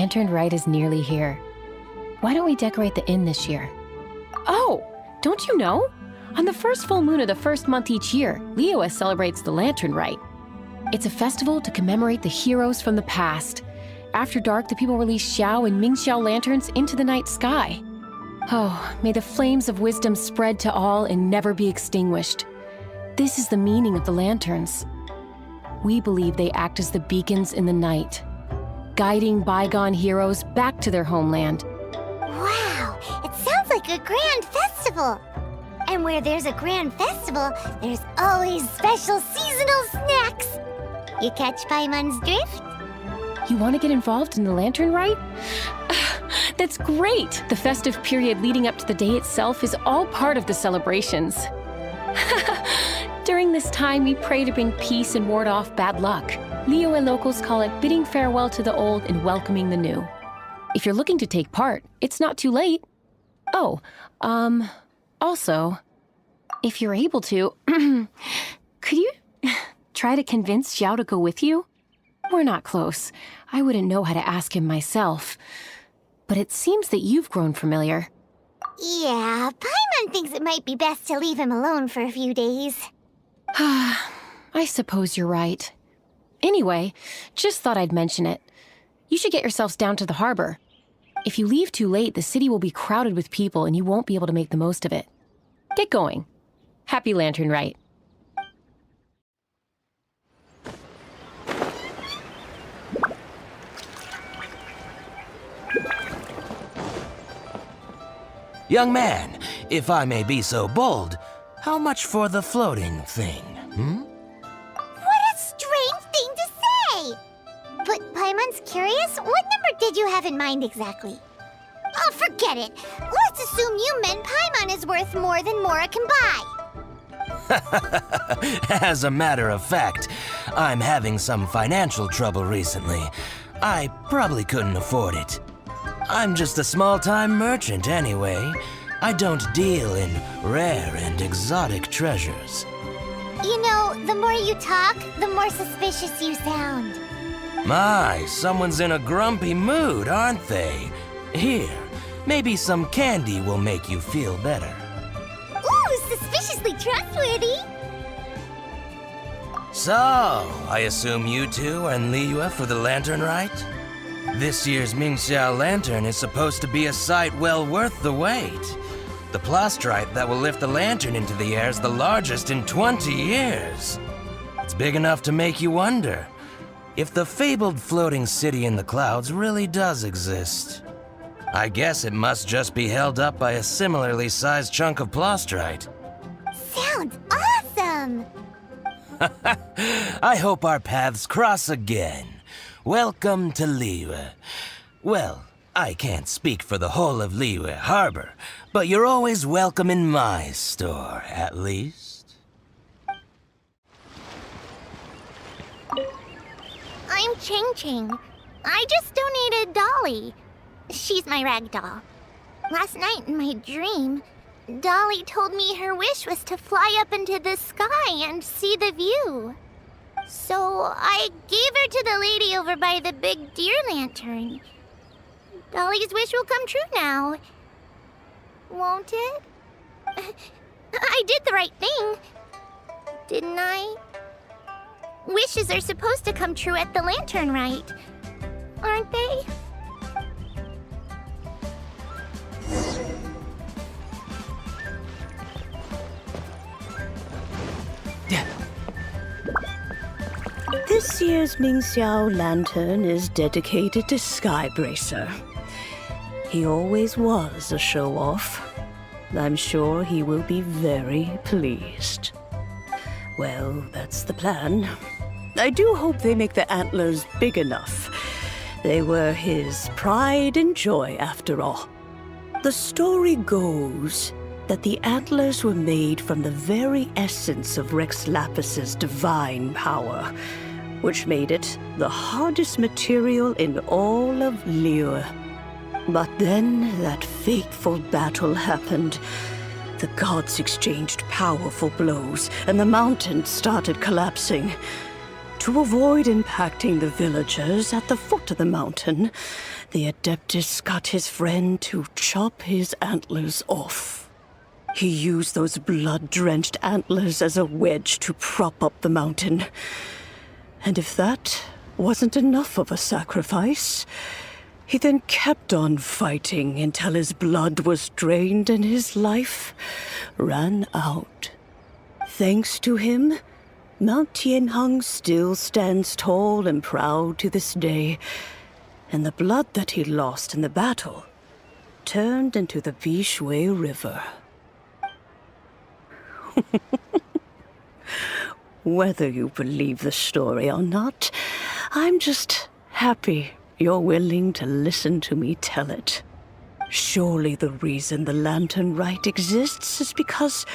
lantern rite is nearly here. Why don't we decorate the inn this year? Oh, don't you know? On the first full moon of the first month each year, Liyue celebrates the lantern rite. It's a festival to commemorate the heroes from the past. After dark, the people release Xiao and Mingxiao lanterns into the night sky. Oh, may the flames of wisdom spread to all and never be extinguished. This is the meaning of the lanterns. We believe they act as the beacons in the night, guiding bygone heroes back to their homeland. Wow, it sounds like a grand festival. And where there's a grand festival, there's always special seasonal snacks. You catch Paimon's drift? You want to get involved in the lantern rite? That's great! The festive period leading up to the day itself is all part of the celebrations. During this time, we pray to bring peace and ward off bad luck. Liyue locals call it bidding farewell to the old and welcoming the new. If you're looking to take part, it's not too late. Oh, also, if you're able to, could you try to convince Xiao to go with you? We're not close. I wouldn't know how to ask him myself. But it seems that you've grown familiar. Yeah, Paimon thinks it might be best to leave him alone for a few days. I suppose you're right. Anyway, just thought I'd mention it. You should get yourselves down to the harbor. If you leave too late, the city will be crowded with people and you won't be able to make the most of it. Get going. Happy Lantern Rite. Young man, if I may be so bold, how much for the floating thing, What a strange thing to say! But Paimon's curious, what number did you have in mind exactly? Oh, forget it. Let's assume you meant Paimon is worth more than Mora can buy. As a matter of fact, I'm having some financial trouble recently. I probably couldn't afford it. I'm just a small-time merchant anyway. I don't deal in rare and exotic treasures. You know, the more you talk, the more suspicious you sound. My, someone's in a grumpy mood, aren't they? Here, maybe some candy will make you feel better. Ooh, suspiciously trustworthy! So, I assume you two are in Liyue for the lantern rite? This year's Mingxiao lantern is supposed to be a sight well worth the wait. The plastrite that will lift the lantern into the air is the largest in 20 years. It's big enough to make you wonder if the fabled floating city in the clouds really does exist. I guess it must just be held up by a similarly sized chunk of plastrite. Sounds awesome! I hope our paths cross again. Welcome to Liyue. Well, I can't speak for the whole of Liyue Harbor, but you're always welcome in my store, at least. I'm Ching Ching. I just donated Dolly. She's my rag doll. Last night in my dream, Dolly told me her wish was to fly up into the sky and see the view. So I gave her to the lady over by the big deer lantern. Dolly's wish will come true now. Won't it? I did the right thing, didn't I? Wishes are supposed to come true at the lantern rite, aren't they? This year's Mingxiao lantern is dedicated to Skybracer. He always was a show-off. I'm sure he will be very pleased. Well, that's the plan. I do hope they make the antlers big enough. They were his pride and joy, after all. The story goes that the antlers were made from the very essence of Rex Lapis's divine power, which made it the hardest material in all of Liyue. But then that fateful battle happened. The gods exchanged powerful blows, and the mountain started collapsing. To avoid impacting the villagers at the foot of the mountain, the Adeptus got his friend to chop his antlers off. He used those blood-drenched antlers as a wedge to prop up the mountain. And if that wasn't enough of a sacrifice, he then kept on fighting until his blood was drained and his life ran out. Thanks to him, Mount Tianheng still stands tall and proud to this day, and the blood that he lost in the battle turned into the Bishui River. Whether you believe the story or not, I'm just happy you're willing to listen to me tell it. Surely the reason the Lantern Rite exists is because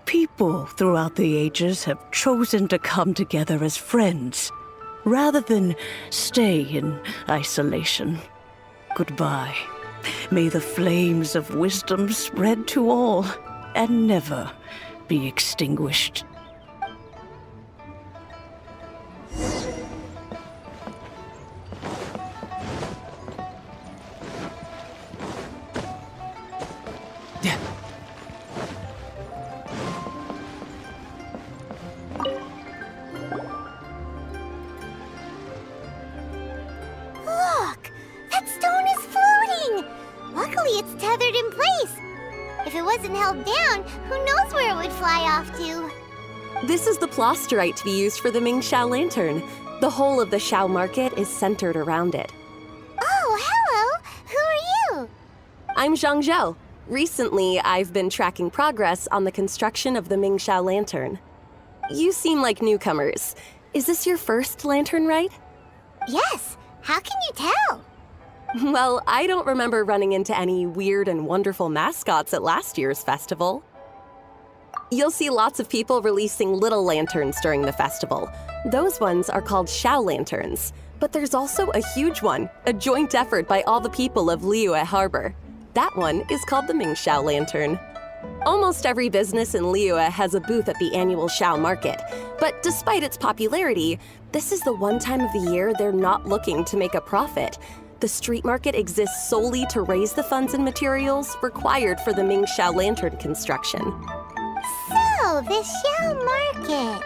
people throughout the ages have chosen to come together as friends, rather than stay in isolation. Goodbye. May the flames of wisdom spread to all, and never be extinguished. Look! That stone is floating! Luckily it's tethered in place. If it wasn't held down, who knows where it would fly off to? This is the plasterite to be used for the Mingxiao lantern. The whole of the Xiao market is centered around it. Oh, hello! Who are you? I'm Zhang Zhou. Recently, I've been tracking progress on the construction of the Mingxiao lantern. You seem like newcomers. Is this your first lantern rite? Yes. How can you tell? Well, I don't remember running into any weird and wonderful mascots at last year's festival. You'll see lots of people releasing little lanterns during the festival. Those ones are called Xiao lanterns. But there's also a huge one, a joint effort by all the people of Liyue Harbor. That one is called the Mingxiao lantern. Almost every business in Liyue has a booth at the annual Xiao market. But despite its popularity, this is the one time of the year they're not looking to make a profit. The street market exists solely to raise the funds and materials required for the Mingxiao lantern construction. So, the Xiao market.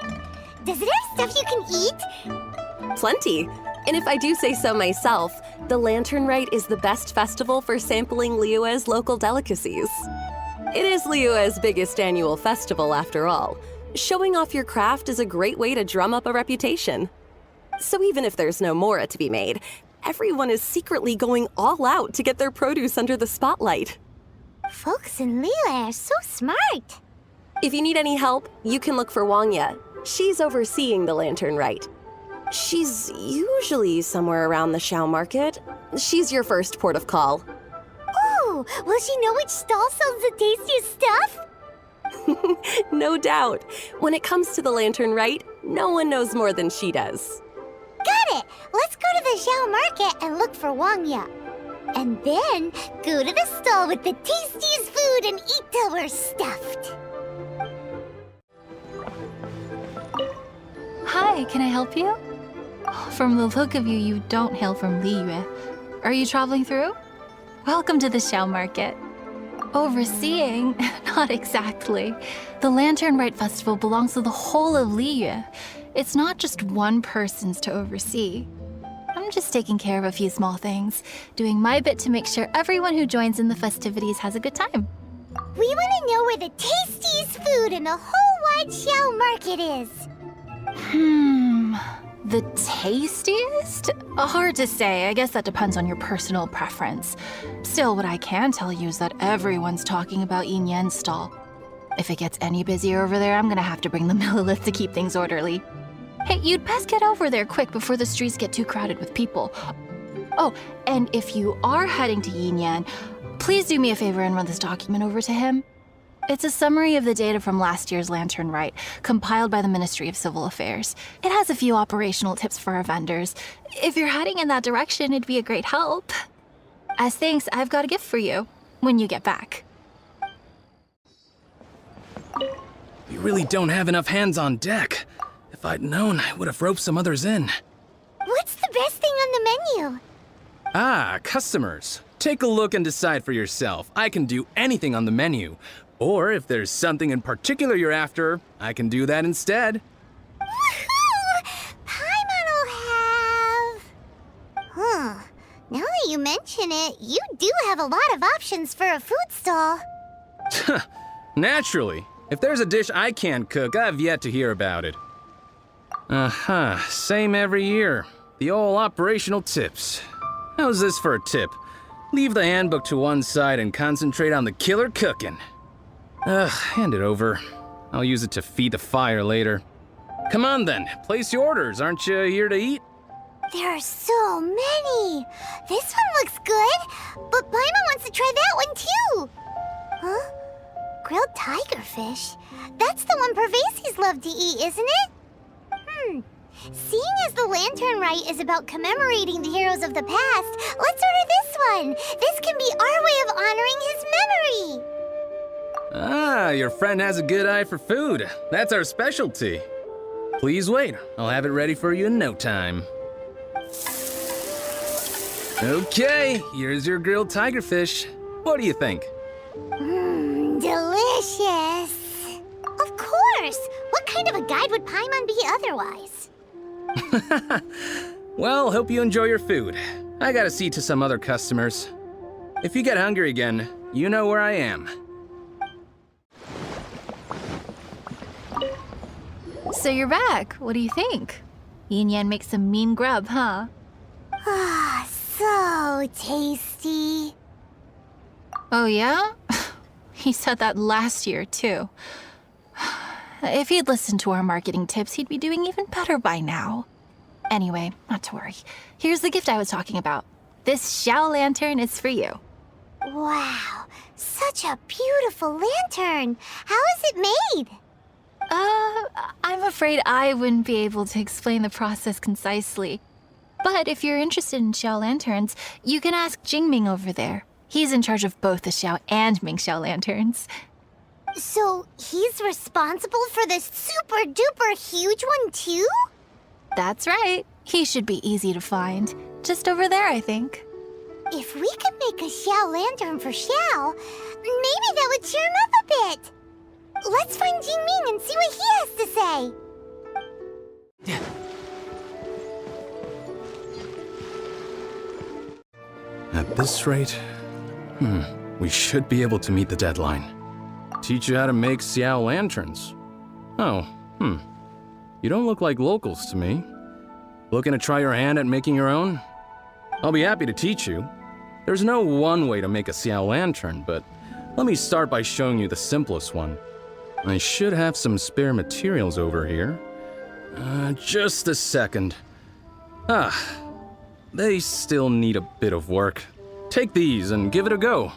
Does it have stuff you can eat? Plenty. And if I do say so myself, the Lantern Rite is the best festival for sampling Liyue's local delicacies. It is Liyue's biggest annual festival, after all. Showing off your craft is a great way to drum up a reputation. So even if there's no mora to be made, everyone is secretly going all out to get their produce under the spotlight. Folks in Liyue are so smart. If you need any help, you can look for Wangya. She's overseeing the Lantern Rite. She's usually somewhere around the Xiao market. She's your first port of call. Oh, will she know which stall sells the tastiest stuff? No doubt. When it comes to the Lantern Rite, no one knows more than she does. Got it! Let's go to the Xiao market and look for Wangya. And then go to the stall with the tastiest food and eat till we're stuffed. Hi, can I help you? From the look of you, you don't hail from Liyue. Are you traveling through? Welcome to the Xiao market. Overseeing? Not exactly. The Lantern Rite Festival belongs to the whole of Liyue. It's not just one person's to oversee. I'm just taking care of a few small things, doing my bit to make sure everyone who joins in the festivities has a good time. We want to know where the tastiest food in the whole wide Xiao market is. The tastiest? Hard to say. I guess that depends on your personal preference. Still, what I can tell you is that everyone's talking about Yin Yan's stall. If it gets any busier over there, I'm gonna have to bring the Millilith to keep things orderly. Hey, you'd best get over there quick before the streets get too crowded with people. Oh, and if you are heading to Yin Yan, please do me a favor and run this document over to him. It's a summary of the data from last year's Lantern Rite, compiled by the Ministry of Civil Affairs. It has a few operational tips for our vendors. If you're heading in that direction, it'd be a great help. As thanks, I've got a gift for you when you get back. We really don't have enough hands on deck. If I'd known, I would have roped some others in. What's the best thing on the menu? Ah, customers. Take a look and decide for yourself. I can do anything on the menu. Or if there's something in particular you're after, I can do that instead. Woohoo! Paimon will have... Now that you mention it, you do have a lot of options for a food stall. Naturally. If there's a dish I can't cook, I've yet to hear about it. Same every year. The old operational tips. How's this for a tip? Leave the handbook to one side and concentrate on the killer cooking. Hand it over. I'll use it to feed the fire later. Come on then, place your orders. Aren't you here to eat? There are so many. This one looks good, but Paimon wants to try that one too. Huh? Grilled tigerfish? That's the one Pervases love to eat, isn't it? Seeing as the Lantern Rite is about commemorating the heroes of the past, let's order this one. This can be our way of honoring his memory. Ah, your friend has a good eye for food. That's our specialty. Please wait. I'll have it ready for you in no time. Okay, here's your grilled tigerfish. What do you think? Delicious. Of course. What kind of a guide would Paimon be otherwise? Well, hope you enjoy your food. I gotta see to some other customers. If you get hungry again, you know where I am. So you're back. What do you think? Yin Yan makes some mean grub, huh? Ah, so tasty. Oh, yeah? He said that last year, too. If he'd listened to our marketing tips, he'd be doing even better by now. Anyway, not to worry. Here's the gift I was talking about. This Xiao lantern is for you. Wow, such a beautiful lantern. How is it made? I'm afraid I wouldn't be able to explain the process concisely. But if you're interested in Xiao lanterns, you can ask Jingming over there. He's in charge of both the Xiao and Mingxiao lanterns. So he's responsible for this super duper huge one too? That's right. He should be easy to find. Just over there, I think. If we could make a Xiao lantern for Xiao, maybe that would cheer him up a bit. Let's find Jingming and see what he has to say. At this rate, we should be able to meet the deadline. Teach you how to make Xiao lanterns. Oh, You don't look like locals to me. Looking to try your hand at making your own? I'll be happy to teach you. There's no one way to make a Xiao lantern, but let me start by showing you the simplest one. I should have some spare materials over here. Just a second. They still need a bit of work. Take these and give it a go.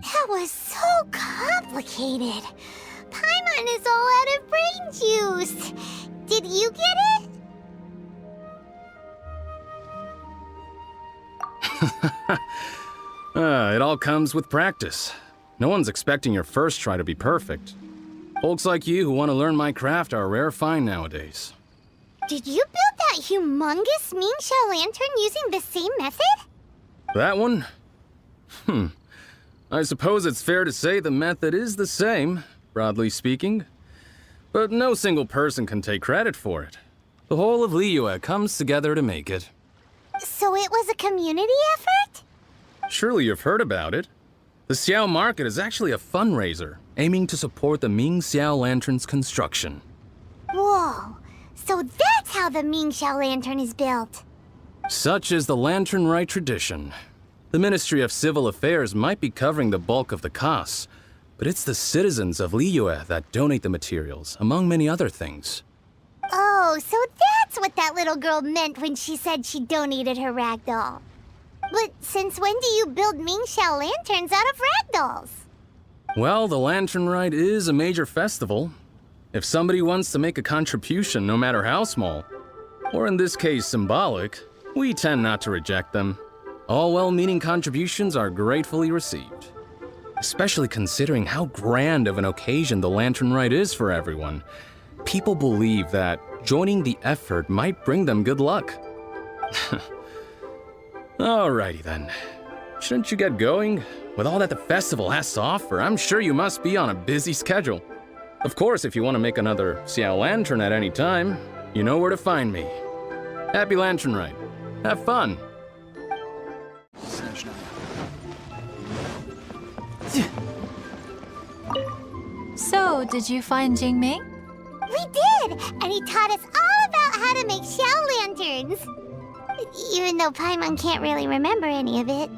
That was so complicated. Paimon is all out of brain juice. Did you get it? It all comes with practice. No one's expecting your first try to be perfect. Folks like you who want to learn my craft are a rare find nowadays. Did you build that humongous Mingxiao lantern using the same method? That one? I suppose it's fair to say the method is the same, broadly speaking. But no single person can take credit for it. The whole of Liyue comes together to make it. So it was a community effort? Surely you've heard about it. The Xiao Market is actually a fundraiser aiming to support the Ming Xiao Lantern's construction. Whoa, so that's how the Mingxiao lantern is built. Such is the Lantern Rite tradition. The Ministry of Civil Affairs might be covering the bulk of the costs, but it's the citizens of Liyue that donate the materials, among many other things. Oh, so that's what that little girl meant when she said she donated her ragdoll. But since when do you build Mingxiao lanterns out of ragdolls? Well, the Lantern Rite is a major festival. If somebody wants to make a contribution, no matter how small, or in this case symbolic, we tend not to reject them. All well-meaning contributions are gratefully received. especially considering how grand of an occasion the Lantern Rite is for everyone. People believe that joining the effort might bring them good luck. Alrighty then. Shouldn't you get going? With all that the festival has to offer, I'm sure you must be on a busy schedule. Of course, if you want to make another Xiao Lantern at any time, you know where to find me. Happy Lantern Rite. Have fun. So, did you find Jingming? We did! And he taught us all about how to make shell lanterns. Even though Paimon can't really remember any of it.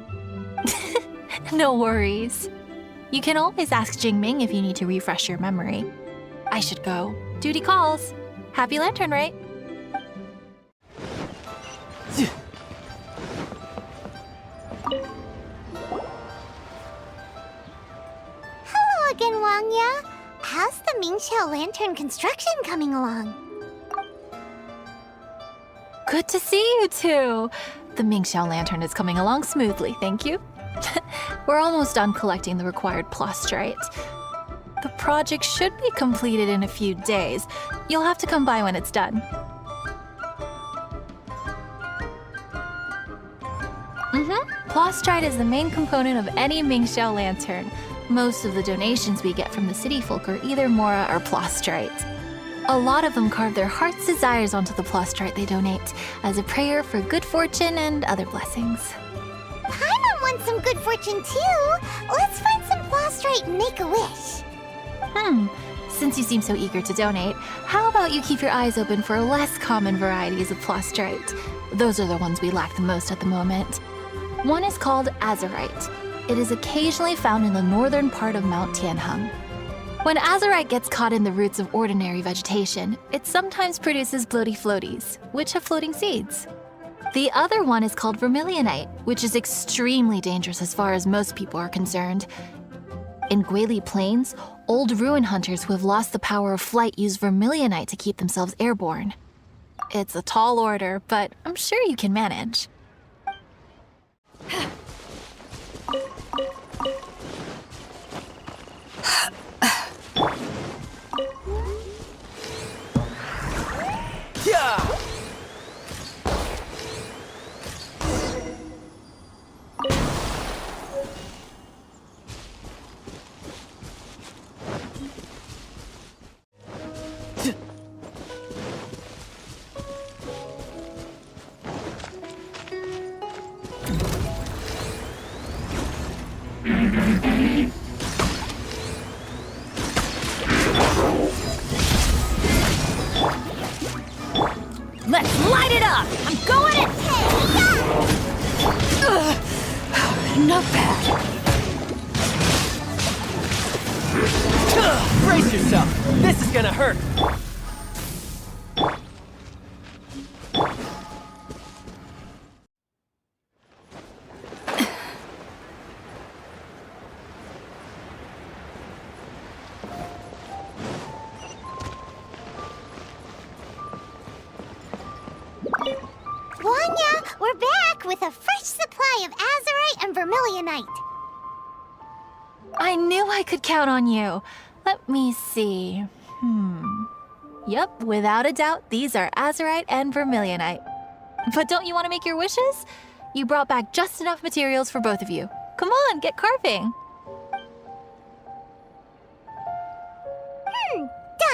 No worries. You can always ask Jingming if you need to refresh your memory. I should go. Duty calls. Happy Lantern Rite. Hello again, Wangya. How's the Mingxiao lantern construction coming along? Good to see you two. The Mingxiao lantern is coming along smoothly, thank you. We're almost done collecting the required plastrite. The project should be completed in a few days. You'll have to come by when it's done. Plastrite is the main component of any Mingxiao lantern. Most of the donations we get from the city folk are either mora or plastrite. A lot of them carve their heart's desires onto the plastrite they donate as a prayer for good fortune and other blessings. Paimon wants some good fortune too. Let's find some plastrite and make a wish. Since you seem so eager to donate, how about you keep your eyes open for less common varieties of plastrite? Those are the ones we lack the most at the moment. One is called azurite. It is occasionally found in the northern part of Mount Tianheng. When azurite gets caught in the roots of ordinary vegetation, it sometimes produces bloaty floaties, which have floating seeds. The other one is called vermilionite, which is extremely dangerous as far as most people are concerned. In Guili Plains, old ruin hunters who have lost the power of flight use vermilionite to keep themselves airborne. It's a tall order, but I'm sure you can manage. Let's light it up! I'm going in! Not bad. Brace yourself! This is gonna hurt! Wanya, we're back with a fresh supply of azurite and vermilionite. I knew I could count on you. Let me see. Yep, without a doubt, these are azurite and vermilionite. But don't you want to make your wishes? You brought back just enough materials for both of you. Come on, get carving.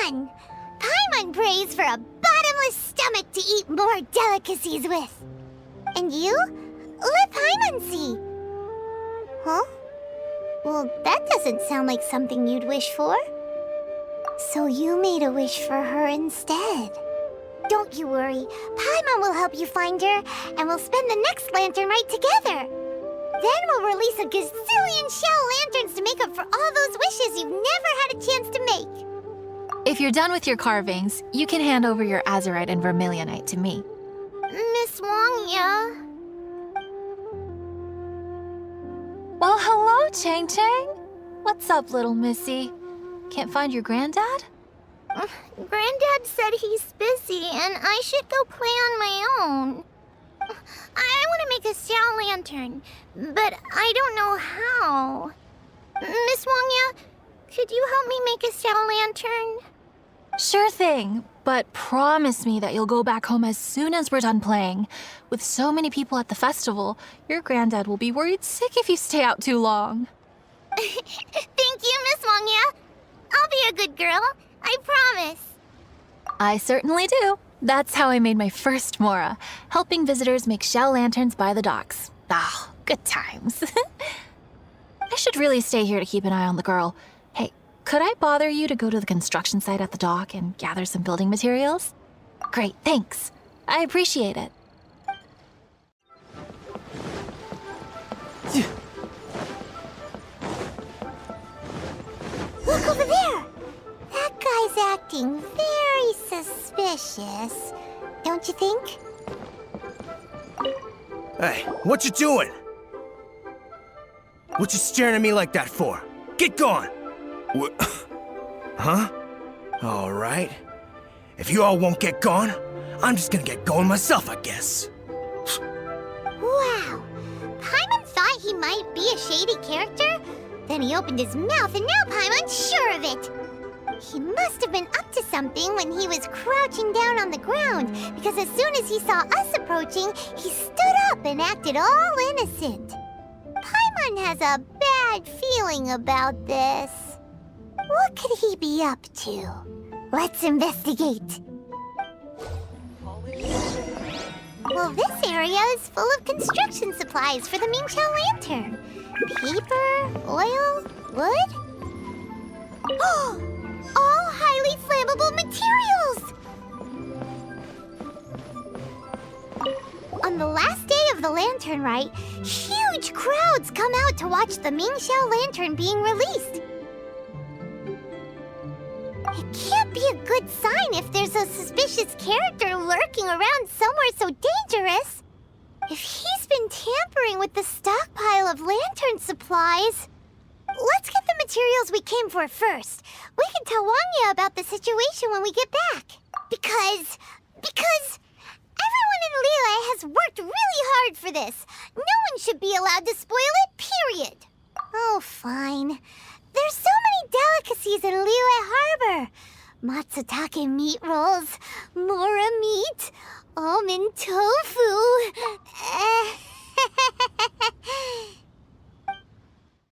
Done. Paimon prays for a bottomless stomach to eat more delicacies with. And you? Let Paimon see. Huh? Well, that doesn't sound like something you'd wish for. So you made a wish for her instead. Don't you worry. Paimon will help you find her, and we'll spend the next lantern right together. Then we'll release a gazillion shell lanterns to make up for all those wishes you've never had a chance to make. If you're done with your carvings, you can hand over your azurite and vermilionite to me. Miss Wangya. Well, hello, Chang Chang. What's up, little missy? Can't find your granddad? Granddad said he's busy and I should go play on my own. I want to make a shell lantern, but I don't know how. Miss Wangya, could you help me make a Xiao lantern? Sure thing, but promise me that you'll go back home as soon as we're done playing. With so many people at the festival, your granddad will be worried sick if you stay out too long. Thank you, Miss Wangya. I'll be a good girl. I promise. I certainly do. That's how I made my first Mora, helping visitors make shell lanterns by the docks. Ah, good times. I should really stay here to keep an eye on the girl. Hey, could I bother you to go to the construction site at the dock and gather some building materials? Great, thanks. I appreciate it. Look over there! That guy's acting very suspicious. Don't you think? Hey, what you doing? What you staring at me like that for? Get going! What? Huh? All right. If you all won't get gone, I'm just gonna get going myself, I guess. Wow. Paimon thought he might be a shady character? Then he opened his mouth and now Paimon's sure of it. He must have been up to something when he was crouching down on the ground, because as soon as he saw us approaching, he stood up and acted all innocent. Paimon has a bad feeling about this. What could he be up to? Let's investigate. Well, this area is full of construction supplies for the Mingqiao lantern. Paper, oil, wood. All highly flammable materials! On the last day of the Lantern Rite, huge crowds come out to watch the Mingqiao lantern being released. It can't be a good sign if there's a suspicious character lurking around somewhere so dangerous. If he's been tampering with the stockpile of lantern supplies... Let's get the materials we came for first. We can tell Wangya about the situation when we get back. Because everyone in Liyue has worked really hard for this. No one should be allowed to spoil it, period. Oh, fine. There's so many delicacies in Liyue Harbor. Matsutake meat rolls, mora meat, almond tofu,